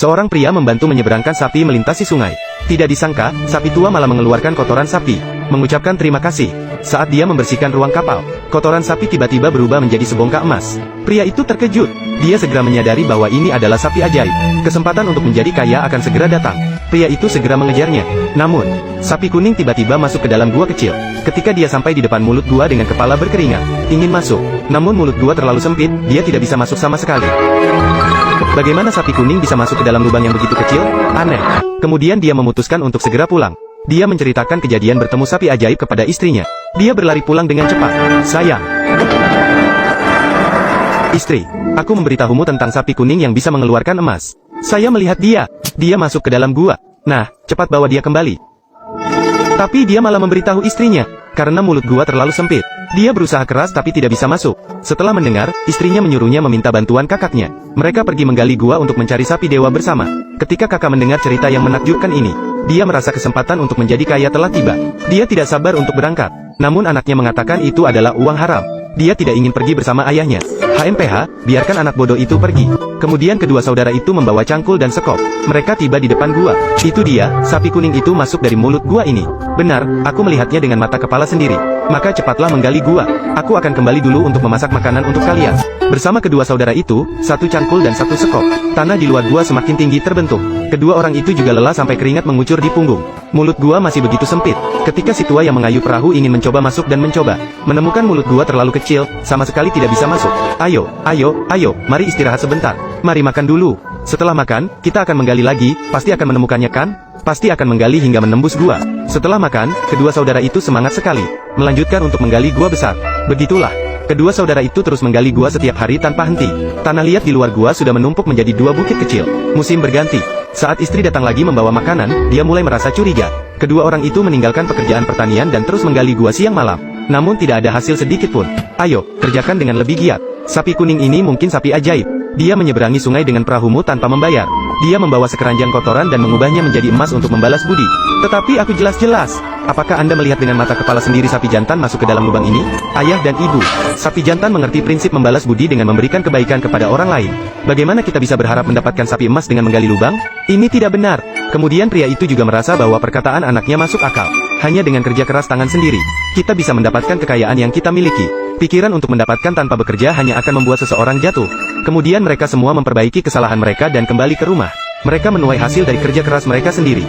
Seorang pria membantu menyeberangkan sapi melintasi sungai. Tidak disangka, sapi tua malah mengeluarkan kotoran sapi, mengucapkan terima kasih. Saat dia membersihkan ruang kapal, kotoran sapi tiba-tiba berubah menjadi sebongkah emas. Pria itu terkejut. Dia segera menyadari bahwa ini adalah sapi ajaib. Kesempatan untuk menjadi kaya akan segera datang. Pria itu segera mengejarnya. Namun, sapi kuning tiba-tiba masuk ke dalam gua kecil. Ketika dia sampai di depan mulut gua dengan kepala berkeringat, ingin masuk. Namun mulut gua terlalu sempit, dia tidak bisa masuk sama sekali. Bagaimana sapi kuning bisa masuk ke dalam lubang yang begitu kecil? Aneh. Kemudian dia memutuskan untuk segera pulang. Dia menceritakan kejadian bertemu sapi ajaib kepada istrinya. Dia berlari pulang dengan cepat. Sayang. Istri, aku memberitahumu tentang sapi kuning yang bisa mengeluarkan emas. Saya melihat dia. Dia masuk ke dalam gua. Nah, cepat bawa dia kembali. Tapi dia malah memberitahu istrinya, karena mulut gua terlalu sempit. Dia berusaha keras tapi tidak bisa masuk. Setelah mendengar, istrinya menyuruhnya meminta bantuan kakaknya. Mereka pergi menggali gua untuk mencari sapi dewa bersama. Ketika kakak mendengar cerita yang menakjubkan ini, dia merasa kesempatan untuk menjadi kaya telah tiba. Dia tidak sabar untuk berangkat. Namun anaknya mengatakan itu adalah uang haram. Dia tidak ingin pergi bersama ayahnya. HMPH, biarkan anak bodoh itu pergi. Kemudian kedua saudara itu membawa cangkul dan sekop. Mereka tiba di depan gua. Itu dia, sapi kuning itu masuk dari mulut gua ini. Benar, aku melihatnya dengan mata kepala sendiri. Maka cepatlah menggali gua. Aku akan kembali dulu untuk memasak makanan untuk kalian. Bersama kedua saudara itu, satu cangkul dan satu sekop. Tanah di luar gua semakin tinggi terbentuk. Kedua orang itu juga lelah sampai keringat mengucur di punggung. Mulut gua masih begitu sempit. Ketika si tua yang mengayuh perahu ingin mencoba masuk dan mencoba menemukan mulut gua terlalu kecil, sama sekali tidak bisa masuk. Ayo, mari istirahat sebentar. Mari makan dulu. Setelah makan, kita akan menggali lagi, pasti akan menemukannya kan? Pasti akan menggali hingga menembus gua. Setelah makan, kedua saudara itu semangat sekali, melanjutkan untuk menggali gua besar. Begitulah. Kedua saudara itu terus menggali gua setiap hari tanpa henti. Tanah liat di luar gua sudah menumpuk menjadi dua bukit kecil. Musim berganti. Saat istri datang lagi membawa makanan, dia mulai merasa curiga. Kedua orang itu meninggalkan pekerjaan pertanian dan terus menggali gua siang malam. Namun tidak ada hasil sedikit pun. Ayo, kerjakan dengan lebih giat. Sapi kuning ini mungkin sapi ajaib. Dia menyeberangi sungai dengan perahumu tanpa membayar. Dia membawa sekeranjang kotoran dan mengubahnya menjadi emas untuk membalas budi. Tetapi aku jelas-jelas. Apakah Anda melihat dengan mata kepala sendiri sapi jantan masuk ke dalam lubang ini? Ayah dan ibu, sapi jantan mengerti prinsip membalas budi dengan memberikan kebaikan kepada orang lain. Bagaimana kita bisa berharap mendapatkan sapi emas dengan menggali lubang? Ini tidak benar. Kemudian pria itu juga merasa bahwa perkataan anaknya masuk akal. Hanya dengan kerja keras tangan sendiri, kita bisa mendapatkan kekayaan yang kita miliki. Pikiran untuk mendapatkan tanpa bekerja hanya akan membuat seseorang jatuh. Kemudian mereka semua memperbaiki kesalahan mereka dan kembali ke rumah. Mereka menuai hasil dari kerja keras mereka sendiri.